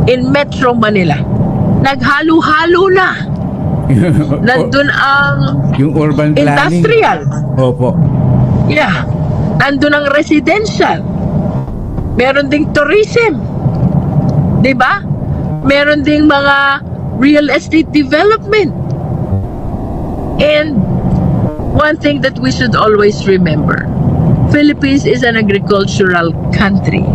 in Metro Manila. Naghalo-halo na. Nandun ang Yung urban planning. industrial. Opo. Yeah. Nandun ang residential. Meron ding tourism. 'Di ba? Meron ding mga real estate development. And one thing that we should always remember, Philippines is an agricultural country.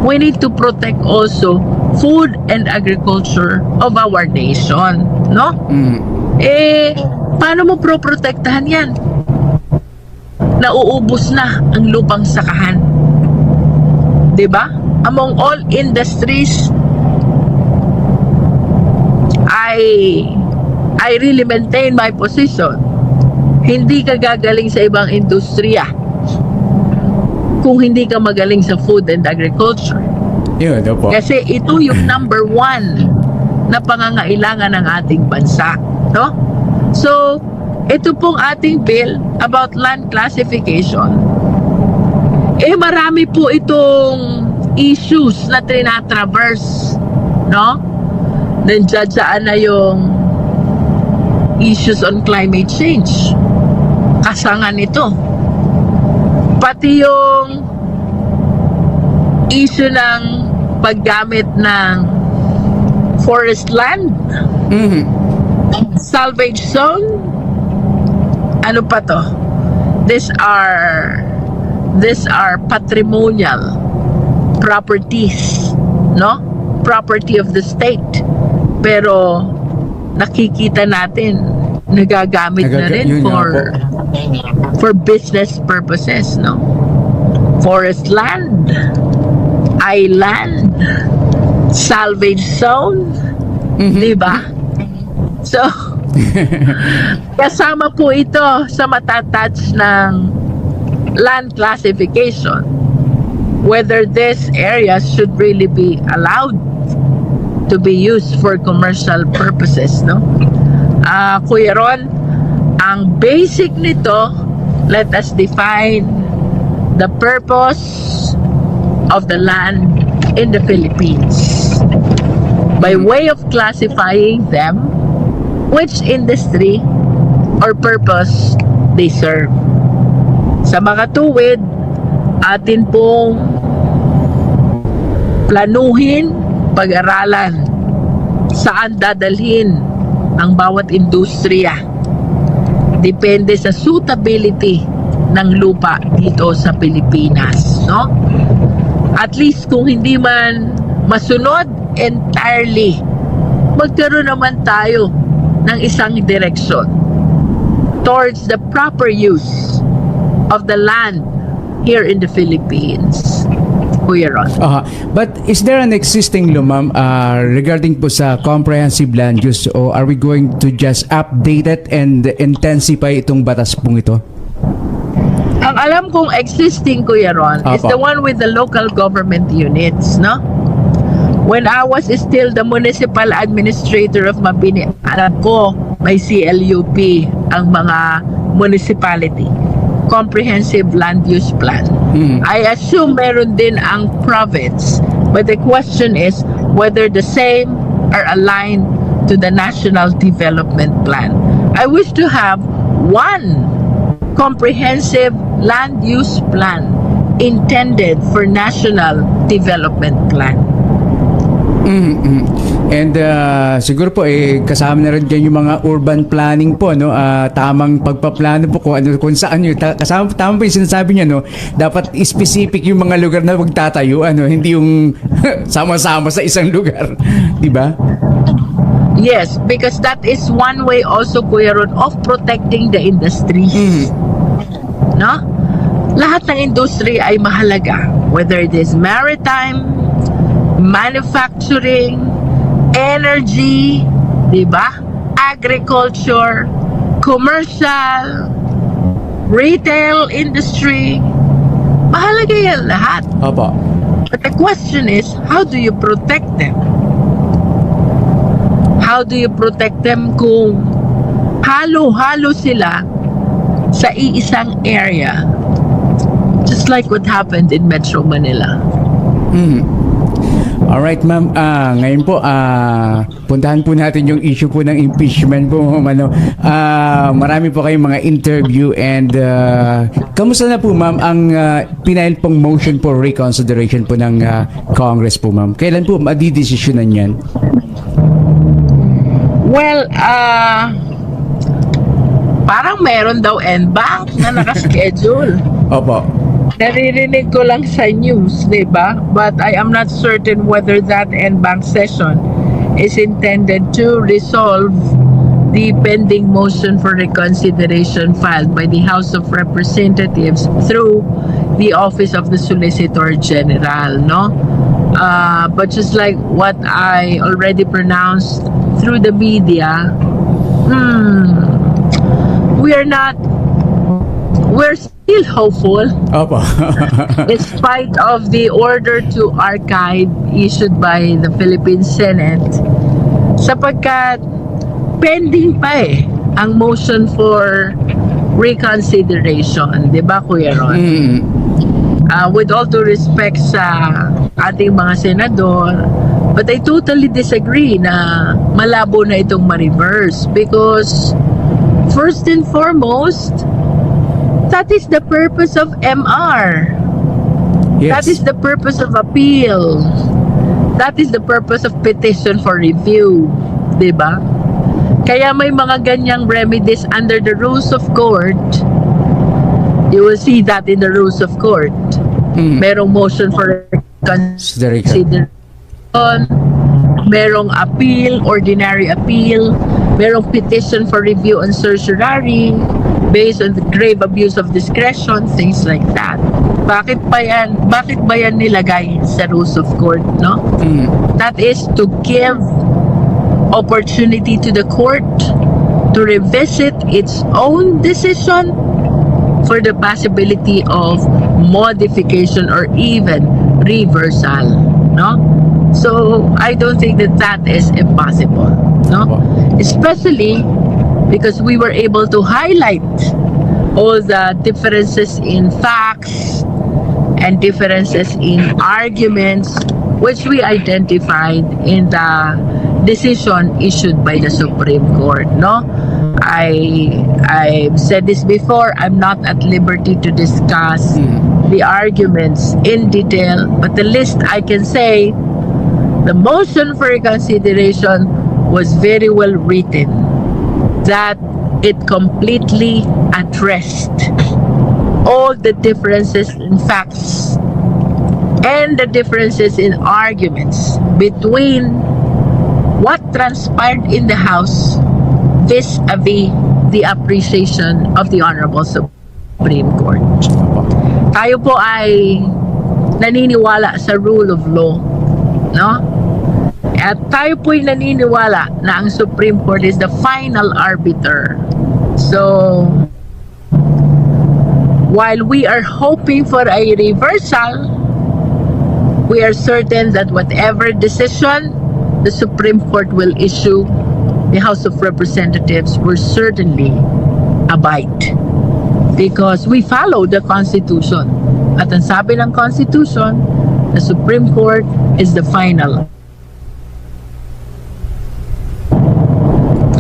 We need to protect also food and agriculture of our nation, no? Paano mo protektahan yan? Nauubos na ang lupang sakahan. 'Di ba? Among all industries, I really maintain my position. Hindi ka gagaling sa ibang industriya kung hindi ka magaling sa food and agriculture. Yun, opo. Kasi ito yung number one na pangangailangan ng ating bansa, no? So, ito pong ating bill about land classification. Marami po itong issues na trinatraverse, no? Nandiyan na yung issues on climate change. Kasangan ito. Pati yung issue ng paggamit ng forest land, salvage zone, ano pa to? These are patrimonial properties, no? Property of the state. Pero nakikita natin nagagamit na rin for business purposes, no? Forest land, island, salvage zone, di ba? So, kasama po ito sa matatouch ng land classification, whether these areas should really be allowed to be used for commercial purposes, no? Kuya Ron, ang basic nito, let us define the purpose of the land in the Philippines by way of classifying them, which industry or purpose they serve. Sa mga tuwid, atin pong planuhin, pag-aralan saan dadalhin ang bawat industriya. Depende sa suitability ng lupa dito sa Pilipinas, no? At least kung hindi man masunod entirely, magkaroon naman tayo ng isang direksyon towards the proper use of the land here in the Philippines. Kuya Ron. But is there an existing law, ma'am, regarding po sa comprehensive land use, or are we going to just update it and intensify itong batas pong ito? Ang alam kong existing, Kuya Ron, is the one with the local government units, no? When I was still the municipal administrator of Mabini, alam ko may CLUP ang mga municipality. Comprehensive Land Use Plan. I assume meron din ang province, but the question is whether the same are aligned to the National Development Plan. I wish to have one comprehensive land use plan intended for National Development Plan. And siguro po kasama na rin dyan yung mga urban planning po, no? Tamang pagpaplano po kung saan yun. Kasama tama po yung sinasabi niya, no? Dapat specific yung mga lugar na magtatayo, hindi yung sama-sama sa isang lugar, di ba? Yes, because that is one way also, Kuya Ron, of protecting the industries. No? Lahat ng industry ay mahalaga, whether it is maritime, manufacturing, energy, di ba? Agriculture, commercial, retail industry. Mahalaga yan lahat. Opo. But the question is, how do you protect them? How do you protect them kung halo-halo sila sa iisang area? Just like what happened in Metro Manila. Alright, ma'am. Ngayon po, puntahan po natin yung issue po ng impeachment po, ma'am. Ano. Marami po kayong mga interview and kamusta na po, ma'am, ang pinail pong motion for reconsideration po ng Congress po, ma'am? Kailan po madidesisyonan yan? Well, parang meron daw NBank na nakaschedule. Opo. Naririnig ko lang sa news, di ba? But I am not certain whether that NBank session is intended to resolve the pending motion for reconsideration filed by the House of Representatives through the Office of the Solicitor General, no? But just like what I already pronounced through the media, we're still hopeful Opo. despite of the order to archive issued by the Philippine Senate, sapagkat pending pa ang motion for reconsideration, di ba, Kuya Ron? With all due respect sa ating mga senador, but I totally disagree na malabo na itong ma-reverse because first and foremost, that is the purpose of MR. Yes. That is the purpose of appeal. That is the purpose of petition for review. Diba? Kaya may mga ganyang remedies under the rules of court. You will see that in the rules of court. Merong motion for consideration. Merong appeal, ordinary appeal. Merong petition for review on certiorari based on the grave abuse of discretion, things like that. Bakit ba yan nilagay sa rules of court, no? That is to give opportunity to the court to revisit its own decision for the possibility of modification or even reversal, no? So I don't think that is impossible, no? Especially because we were able to highlight all the differences in facts and differences in arguments which we identified in the decision issued by the Supreme Court, no? I've said this before, I'm not at liberty to discuss the arguments in detail, but the least I can say, the motion for reconsideration was very well written, that it completely addressed all the differences in facts and the differences in arguments between what transpired in the House vis-a-vis the appreciation of the Honorable Supreme Court. Tayo po ay naniniwala sa rule of law, no? At tayo po'y naniniwala na ang Supreme Court is the final arbiter. So, while we are hoping for a reversal, we are certain that whatever decision the Supreme Court will issue, the House of Representatives will certainly abide. Because we follow the Constitution. At ang sabi ng Constitution, the Supreme Court is the final.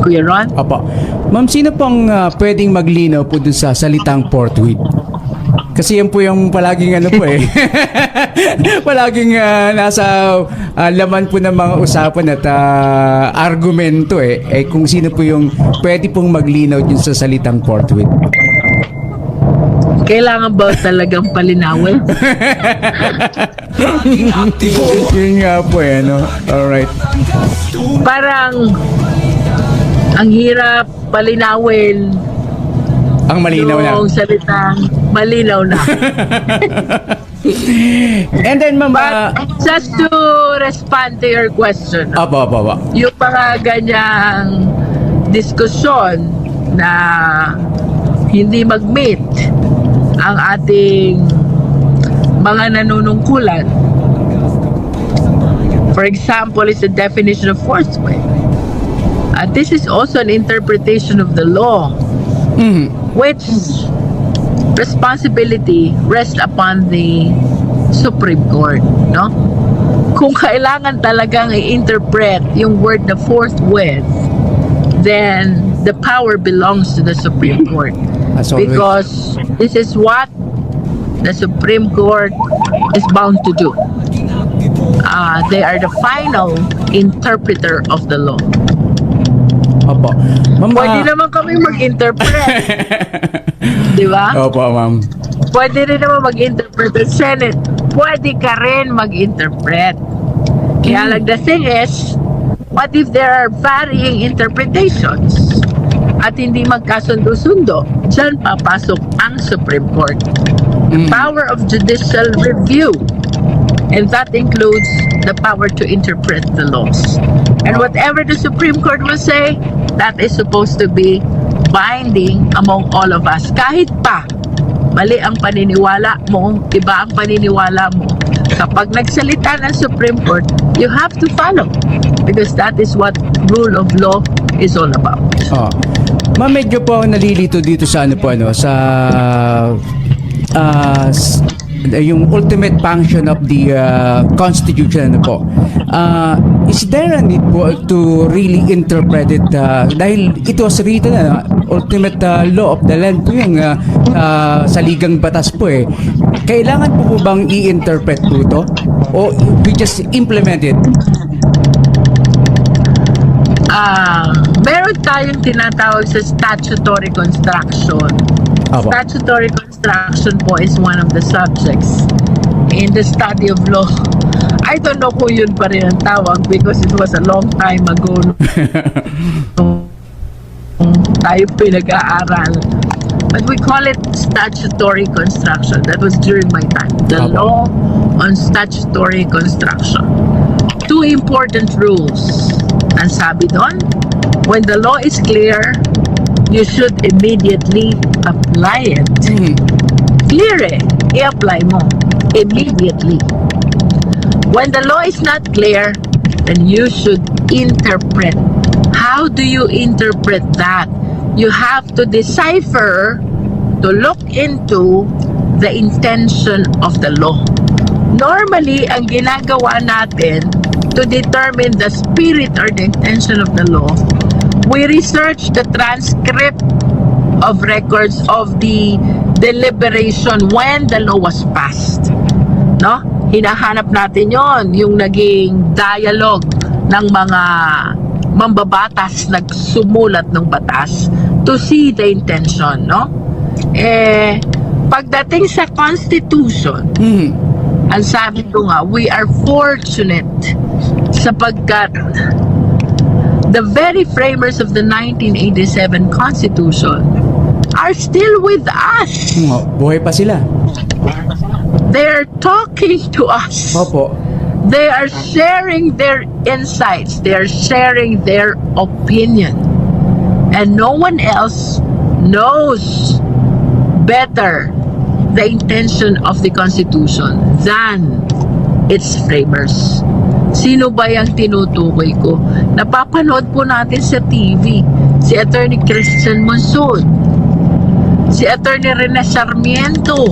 Kuya Ron? Opo. Ma'am, sino pong pwedeng maglinaw po dun sa salitang forthwith? Kasi yan po yung palaging ano po eh. Palaging nasa laman po ng mga usapan at argumento eh. Eh kung sino po yung pwede pong maglinaw dun sa salitang forthwith. Kailangan ba talagang palinawin? Yun nga po eh, no? Alright. Parang ang hirap palinawin Ang malinaw na. yung salitang malinaw na. And then, ma'am, But just to respond to your question, Opo. yung mga ganyang diskusyon na hindi mag-meet ang ating mga nanunungkulan. For example, is the definition of forthwith. This is also an interpretation of the law, which responsibility rests upon the Supreme Court, no? kung kailangan talagang i-interpret yung word na forthwith, then the power belongs to the Supreme Court. As always. Because this is what the Supreme Court is bound to do. They are the final interpreter of the law. Opo. Ma'am, Pwede naman kami mag-interpret. Di ba? Opo, ma'am. Pwede rin naman mag-interpret. The Senate, pwede ka rin mag-interpret. Kaya lang the thing is, what if there are varying interpretations at hindi magkasundo-sundo? Diyan papasok ang Supreme Court. The power of judicial review. And that includes the power to interpret the laws. And whatever the Supreme Court will say, that is supposed to be binding among all of us. Kahit pa mali ang paniniwala mo, iba ang paniniwala mo, kapag nagsalita ng Supreme Court, you have to follow. Because that is what rule of law is all about. Oh. Ma'am, medyo po ako nalilito dito sa yung ultimate function of the Constitution po. Is there a need po to really interpret it dahil it was written ultimate law of the land po yung saligang batas po eh. Kailangan po bang i-interpret po ito? O we just implement it? Meron tayong tinatawag sa statutory construction. Apo. Statutory construction po is one of the subjects in the study of law. I don't know kung yun pa rin ang tawag because it was a long time ago tayo pinag-aaral. But we call it statutory construction. That was during my time. The Apo. law on statutory construction. Two important rules. Ang sabi doon, when the law is clear, you should immediately apply it. Clear eh. I-apply mo. Immediately. When the law is not clear, then you should interpret. How do you interpret that? You have to decipher, to look into the intention of the law. Normally, ang ginagawa natin to determine the spirit or the intention of the law, we research the transcript of records of the deliberation when the law was passed. No? Hinahanap natin yon, yung naging dialogue ng mga mambabatas nagsumulat ng batas to see the intention, no? Pagdating sa Constitution, ang sabi ko nga, we are fortunate sapagkat the very framers of the 1987 Constitution are still with us. Buhay pa sila. They're talking to us. Opo. They are sharing their insights. They are sharing their opinion. And no one else knows better the intention of the Constitution than its framers. Sino ba yung tinutukoy ko? Napapanood po natin sa TV si Attorney Christian Monson, si Attorney Rene Sarmiento,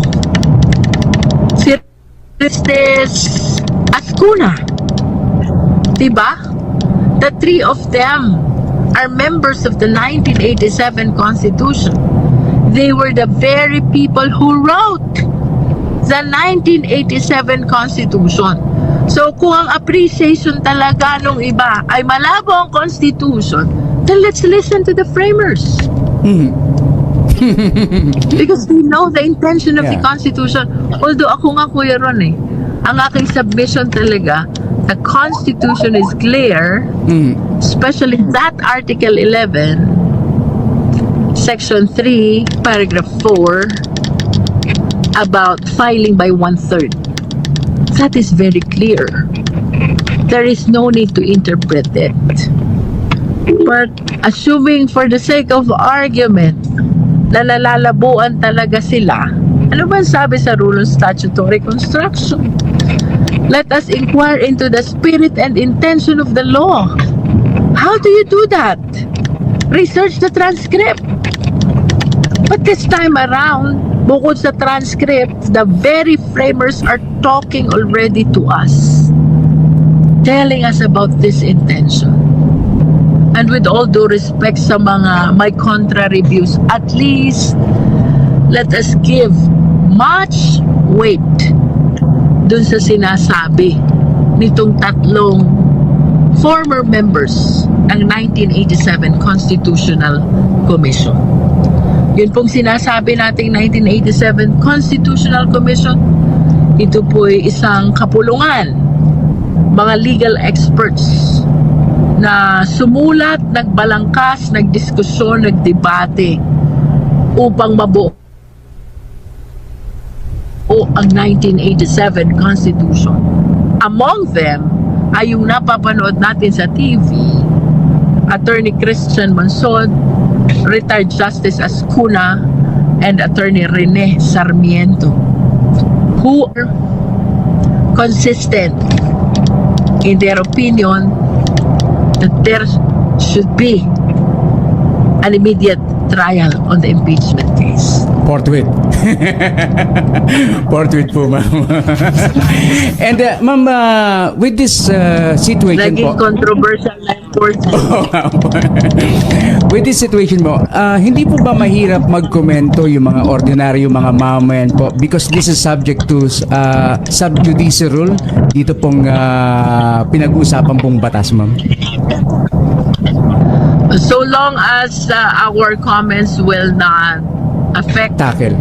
si Cristes Ascuna. Diba? The three of them are members of the 1987 Constitution. They were the very people who wrote the 1987 Constitution. So kung ang appreciation talaga nung iba ay malabo ang Constitution, then let's listen to the framers. Because we know the intention of the Constitution. Although ako nga, Kuya Ron, ang aking submission talaga, the Constitution is clear, especially that Article 11, Section 3, Paragraph 4, about filing by 1/3. That is very clear. There is no need to interpret it. But assuming for the sake of argument na nalalabuan talaga sila, ano ba sabi sa rule on statutory construction? Let us inquire into the spirit and intention of the law. How do you do that? Research the transcript. But this time around, bukod sa transcript, the very framers are talking already to us. telling us about this intention. And with all due respect sa mga may contrary views, at least let us give much weight dun sa sinasabi nitong tatlong former members ng 1987 Constitutional Commission. Yun pong sinasabi nating 1987 Constitutional Commission, ito po'y isang kapulungan, mga legal experts na sumulat, nagbalangkas, nagdiskusyon, nagdebate upang mabuo ang 1987 Constitution. Among them ay yung napapanood natin sa TV, Attorney Christian Mansod, retired Justice Ascuna, and Attorney Rene Sarmiento, who are consistent in their opinion that there should be an immediate trial on the impeachment case. Forthwith. Forthwith po, ma'am. And ma'am, with this situation Naging po, controversial na with this situation mo, hindi po ba mahirap magkomento yung mga ordinaryo, mga mamayan po, because this is subject to sub judice rule dito pong pinag-uusapan pong batas, ma'am? So long as our comments will not affect Tackle.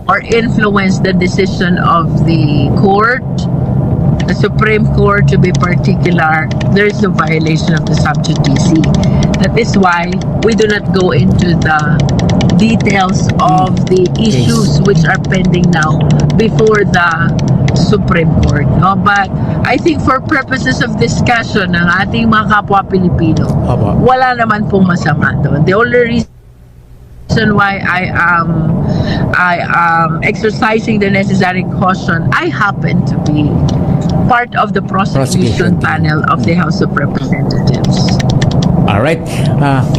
or influence the decision of the court, the Supreme Court to be particular, there is no violation of the sub judice. That is why we do not go into the details of the issues which are pending now before the Supreme Court. No? But I think for purposes of discussion ng ating mga kapwa Pilipino, Aba. wala naman pong masama doon. The only reason why I am exercising the necessary caution, I happen to be part of the prosecution panel of the House of Representatives. Alright.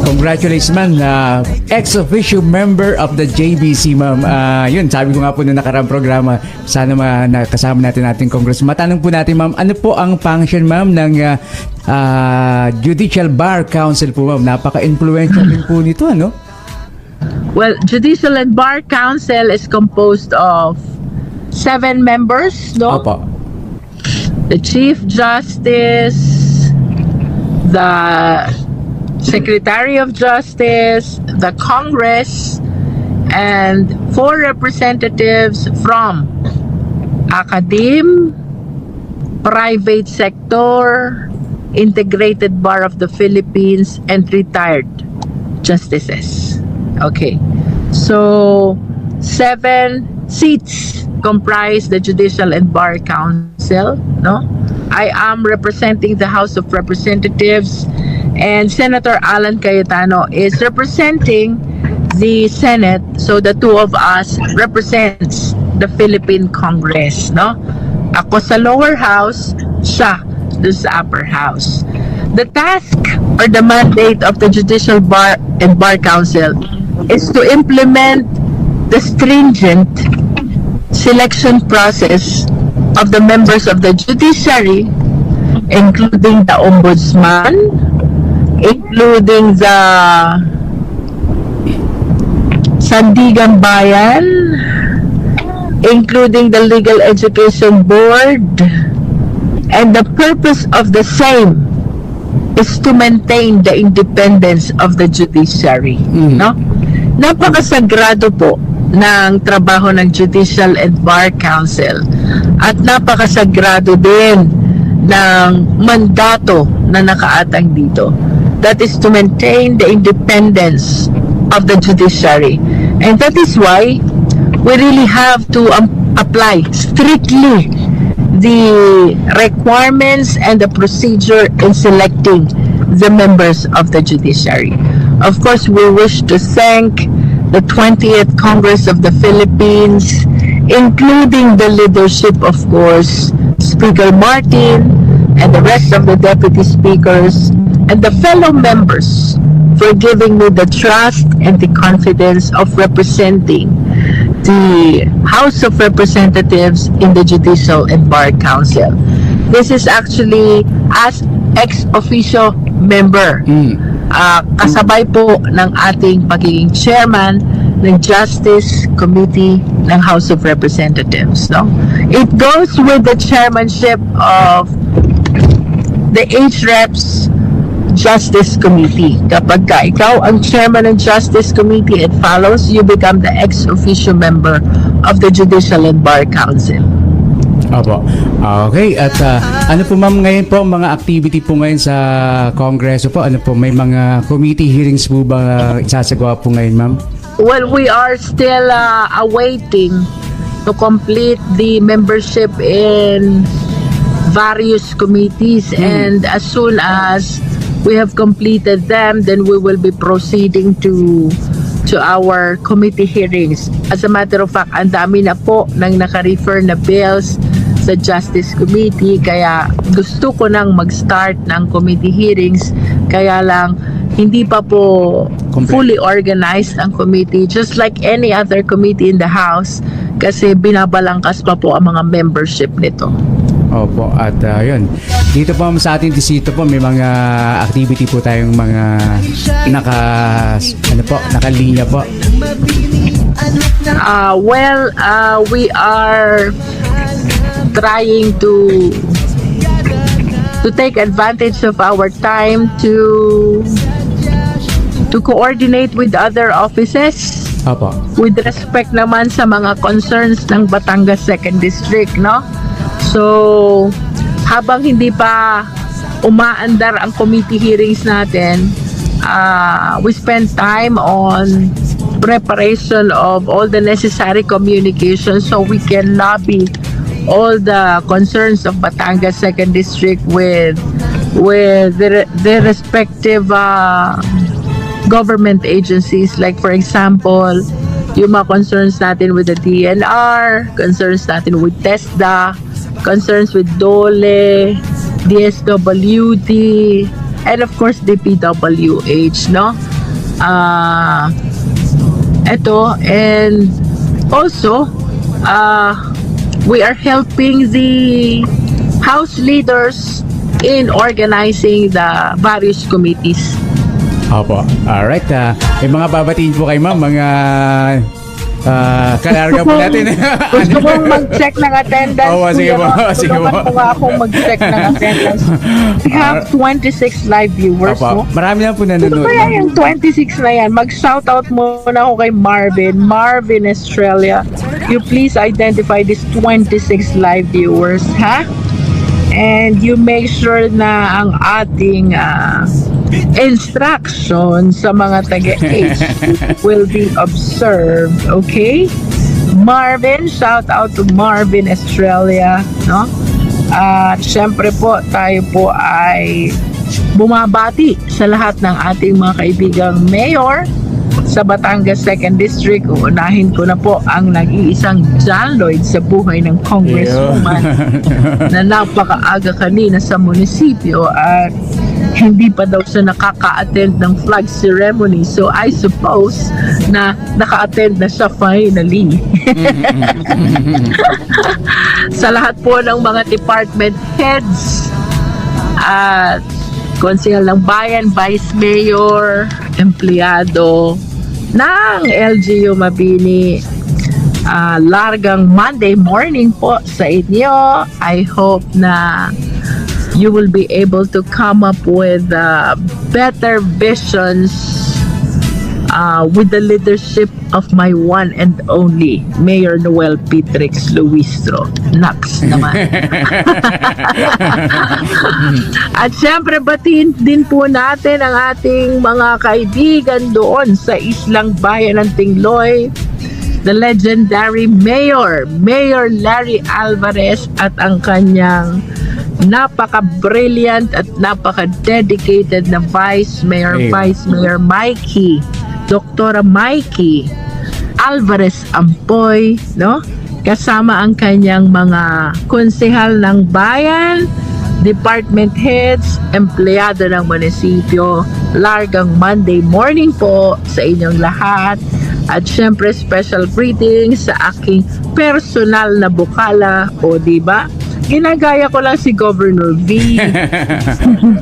Congratulations, ma'am. Ex-officio member of the JBC, ma'am. Yun, sabi ko nga po na nakarang programa, sana nakasama natin ating Congress. Matanong po natin, ma'am, ano po ang function, ma'am, ng Judicial Bar Council po, ma'am? Napaka-influential din po nito, ano? Well, Judicial and Bar Council is composed of 7 members, no? Opo. The Chief Justice, the Secretary of Justice, the Congress, and 4 representatives from academe, private sector, Integrated Bar of the Philippines, and retired justices. Okay. So, 7 seats comprise the Judicial and Bar Council, no? I am representing the House of Representatives, and Senator Alan Cayetano is representing the Senate. So the two of us represents the Philippine Congress, no? Ako sa lower house, siya doon sa upper house. The task or the mandate of the Judicial Bar and Bar Council is to implement the stringent selection process of the members of the judiciary, including the ombudsman, including the Sandigan Bayan, including the Legal Education Board, and the purpose of the same is to maintain the independence of the judiciary. No? Napakasagrado po ng trabaho ng Judicial and Bar Council at napakasagrado din ng mandato na nakaatang dito. That is to maintain the independence of the judiciary. And that is why we really have to apply strictly the requirements and the procedure in selecting the members of the judiciary. Of course, we wish to thank the 20th Congress of the Philippines, including the leadership, of course, Speaker Martin and the rest of the deputy speakers and the fellow members for giving me the trust and the confidence of representing the House of Representatives in the Judicial and Bar Council. This is actually as ex officio member. Kasabay po ng ating pagiging chairman ng Justice Committee ng House of Representatives. No? It goes with the chairmanship of the HREP's Justice Committee. Kapag ka ikaw ang chairman ng Justice Committee, it follows you become the ex officio member of the Judicial and Bar Council. Opo. Okay. At ano po ma'am ngayon po, mga activity po ngayon sa Kongreso po? Ano po, may mga committee hearings po ba isasagawa po ngayon ma'am? Well, we are still awaiting to complete the membership in various committees, and as soon as we have completed them, then we will be proceeding to our committee hearings. As a matter of fact, ang dami na po nang naka-refer na bills sa Justice Committee, kaya gusto ko nang mag-start ng committee hearings, kaya lang hindi pa po fully organized ang committee, just like any other committee in the House, kasi binabalangkas pa po ang mga membership nito. Opo, at yun. Dito po sa ating disito po, may mga activity po tayong mga nakalinya po. We are trying to take advantage of our time to coordinate with other offices. Opo. With respect naman sa mga concerns ng Batangas 2nd District, no? So, habang hindi pa umaandar ang committee hearings natin, we spend time on preparation of all the necessary communication so we can lobby all the concerns of Batangas 2nd District with their respective government agencies, like for example, yung mga concerns natin with the DNR, concerns natin with TESDA, concerns with DOLE, DSWD, and of course DPWH, no? And also we are helping the House leaders in organizing the various committees. Opo. Alright. May mga babatiin po kay ma'am, mga kalarga po natin. Gusto kong mag-check ng attendance. Sige po. Sige po. Tulungan po akong mag-check ng attendance. We have 26 live viewers. Opo. No? Marami na po nanonood. Kaya yung 26 na yan, mag-shoutout muna ako kay Marvin Australia. You please identify these 26 live viewers, ha? And you make sure na ang ating instruction sa mga taga-H will be observed, okay? Marvin, shout out to Marvin Australia, no? At syempre po, tayo po ay bumabati sa lahat ng ating mga kaibigang mayor sa Batangas 2nd District. Uunahin ko na po ang nag-iisang John Lloyd sa buhay ng congresswoman na napakaaga kanina sa munisipyo at hindi pa daw siya nakaka-attend ng flag ceremony. So I suppose na naka-attend na siya finally. Sa lahat po ng mga department heads at konsehal ng bayan, vice mayor, empleyado ng LGU Mabini, largang Monday morning po sa inyo. I hope na you will be able to come up with better visions with the leadership of my one and only Mayor Noel Petrix Luistro. Nax naman. At syempre batiin din po natin ang ating mga kaibigan doon sa Islang Bayan ng Tingloy, the legendary Mayor Larry Alvarez at ang kanyang napaka-brilliant at napaka-dedicated na Vice Mayor Mikey, Dr. Mikey Alvarez Ampoy, no? Kasama ang kanyang mga konsehal ng bayan, department heads, empleyado ng munisipyo. Largang Monday morning po sa inyong lahat. At syempre special greetings sa aking personal na bukala, o diba? ginagaya ko lang si Governor V.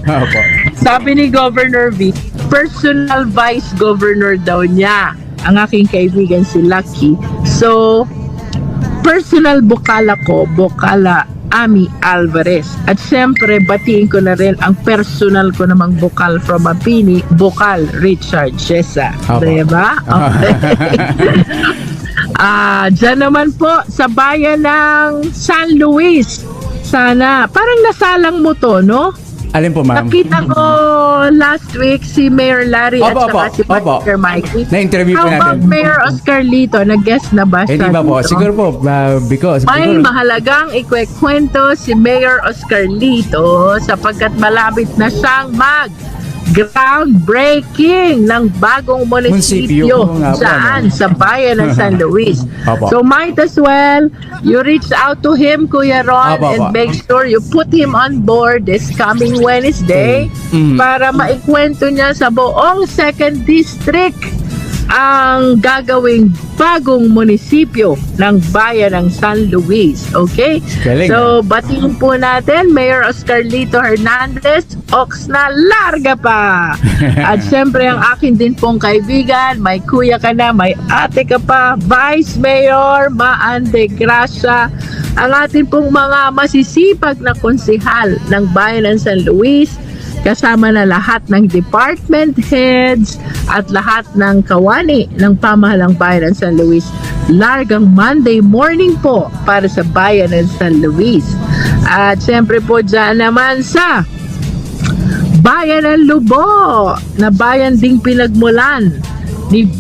Opo. Sabi ni Governor V, personal vice governor daw niya ang aking kaibigan si Lucky. So, personal bukala ko, bukala Ami Alvarez. At syempre, batiin ko na rin ang personal ko namang bukal from Mapini, bukal Richard Chesa. Opo. Diba? Okay. Dyan naman po sa bayan ng San Luis. Sana, parang nasalang mo to, no? Alin po, ma'am? Nakita ko last week si Mayor Larry at Opo, saka si opo. Pastor Mikey. Na-interview po How about natin. Mayor Oscar Lito? Nag-guest na ba Hindi siya ba po? dito? Siguro po, because... May siguro, mahalagang ikwekwento si Mayor Oscar Lito sapagkat malapit na siyang groundbreaking ng bagong munisipyo Munisipyo nga po, saan ano? sa bayan ng San Luis. Opo. So might as well you reach out to him, Kuya Ron, Opo, and opo. make sure you put him on board this coming Wednesday para maikwento niya sa buong 2nd District ang gagawing bagong munisipyo ng bayan ng San Luis. Okay? Galing. So, batiin po natin Mayor Oscar Lito Hernandez, Oxna, larga pa! At syempre ang akin din pong kaibigan, may kuya ka na, may ate ka pa, Vice Mayor Maande Gracia, ang atin pong mga masisipag na konsihal ng bayan ng San Luis, kasama na lahat ng department heads at lahat ng kawani ng pamahalang bayan ng San Luis. Largang Monday morning po para sa bayan ng San Luis. At syempre po dyan naman sa bayan ng Lubo, na bayan ding pinagmulan ni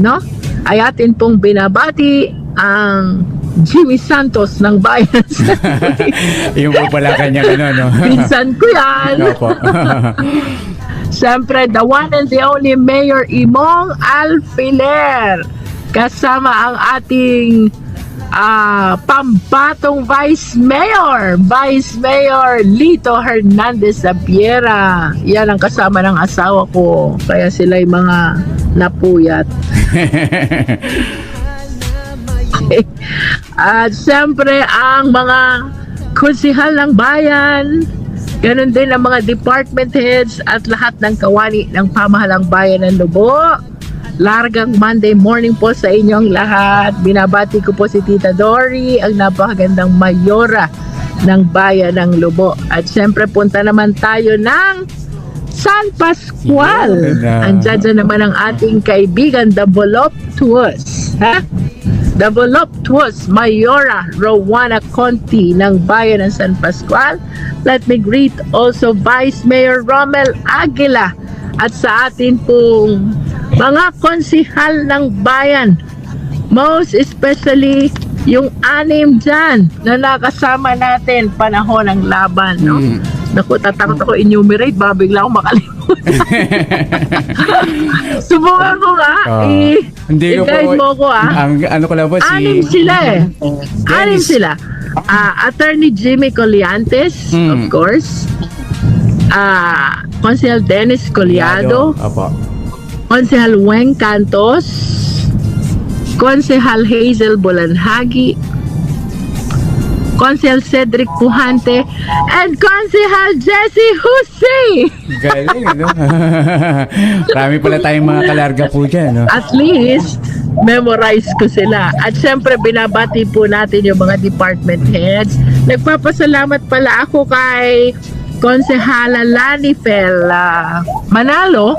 no? Ay atin pong binabati ang Jimmy Santos ng bayan ng San Luis. yung po pala kanyang ano, no? Pinsan ko yan. Opo. Siyempre, the one and the only Mayor Imong Alfiler. Kasama ang ating pambatong Vice Mayor Lito Hernandez Zapiera. Yan ang kasama ng asawa ko. Kaya sila'y mga napuyat. At siyempre ang mga konsihal ng bayan, ganun din ang mga department heads at lahat ng kawani ng pamahalang bayan ng Lubo. Largang Monday morning po sa inyong lahat. Binabati ko po si Tita Dory, ang napakagandang mayora ng bayan ng Lubo. At siyempre punta naman tayo ng San Pascual. Andiyan naman ang ating kaibigan, the voluptuous, the voluptuous Mayora Rowena Conti ng bayan ng San Pascual. Let me greet also Vice Mayor Romel Aguila at sa atin pong mga konsihal ng bayan, most especially yung 6 dyan na nakasama natin panahon ng laban, no? Naku, tatakot ako enumerate, bigla akong makalimutan. Subukan ko nga, Hindi ko i-guide po, mo ko ang ano ko lang po si 6 sila eh. 6 Dennis. sila. Attorney Jimmy Colliantes, of course. Consihal Dennis Collado. Opo. Consihal Weng Cantos. Consihal Hazel Bolanhagi. Consihal Cedric Puhante. And Consihal Jessie Hussey. Galing, ano? Marami pala tayong mga kalarga po dyan, no? At least, memorize ko sila. At syempre, binabati po natin yung mga department heads. Nagpapasalamat pala ako kay Konsehala Lanifel Manalo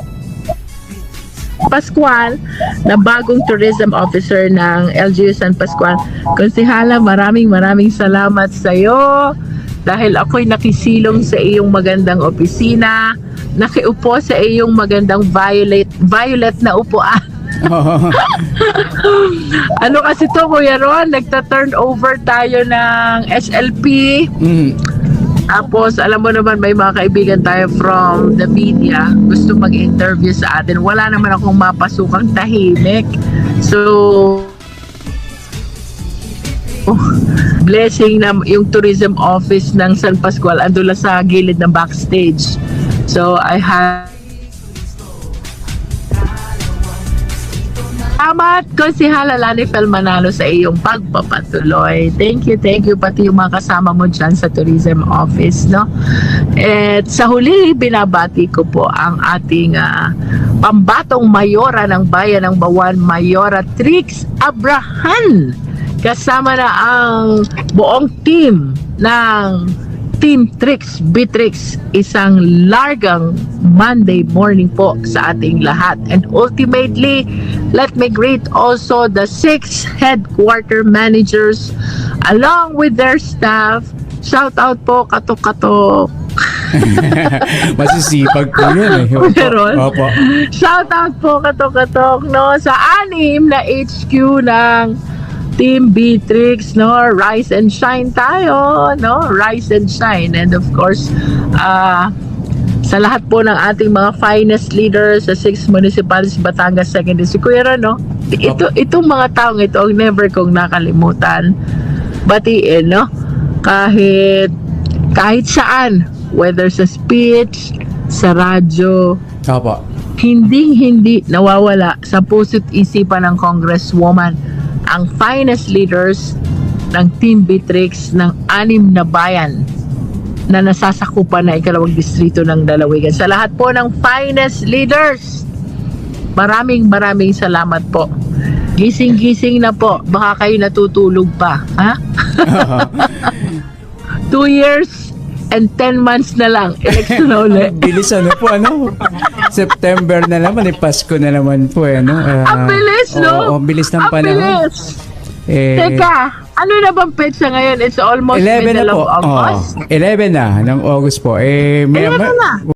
Pascual, na bagong tourism officer ng LGU San Pascual. Konsehala, maraming salamat sa iyo dahil ako'y nakisilong sa iyong magandang opisina, nakiupo sa iyong magandang violet na upuan. Ano kasi to, Kuya Ron, nagta-turn over tayo ng SLP. Tapos, alam mo naman, may mga kaibigan tayo from the media, gusto mag-interview sa atin. Wala naman akong mapasukang tahimik. So, blessing na yung tourism office ng San Pascual andun lang sa gilid ng backstage. So, I have Salamat, Konsihala Lanifel Manalo, sa iyong pagpapatuloy. Thank you pati yung mga kasama mo dyan sa Tourism Office, no? At sa huli, binabati ko po ang ating pambatong mayora ng Bayan ng Bawan, Mayora Trix Abrahan. Kasama na ang buong team ng Team Trix, Bitrix. Isang largang Monday morning po sa ating lahat. And ultimately, let me greet also the 6 headquarter managers along with their staff. Shout out po, katok-katok. Masisipag po yun eh. Opo. Meron. Opo. Shout out po, katok-katok, no, sa 6 na HQ ng Team Bitrix, no? Rise and shine tayo, no? Rise and shine. And of course, sa lahat po ng ating mga finest leaders sa 6 municipalities Batangas 2nd District, Kuya Ron, no? Itong mga taong ito ang never kong nakalimutan batiin, no? Kahit saan, whether sa speech, sa radyo, Opo. hindi nawawala sa puso't isipan ng Congresswoman ang finest leaders ng Team Bitrix ng 6 na bayan na nasasakupan na ikalawang distrito ng Dalawigan. Sa lahat po ng finest leaders, maraming salamat po. Gising na po. Baka kayo natutulog pa. Ha? 2 years and 10 months na lang. Election na uli. Bilis po, September na naman, Pasko na naman po, Ang bilis, no? Oo, bilis ng Ang panahon. bilis. Teka, ano na bang petsa ngayon? It's almost 11 na middle po. of August. 11 na ng August po. 11 na.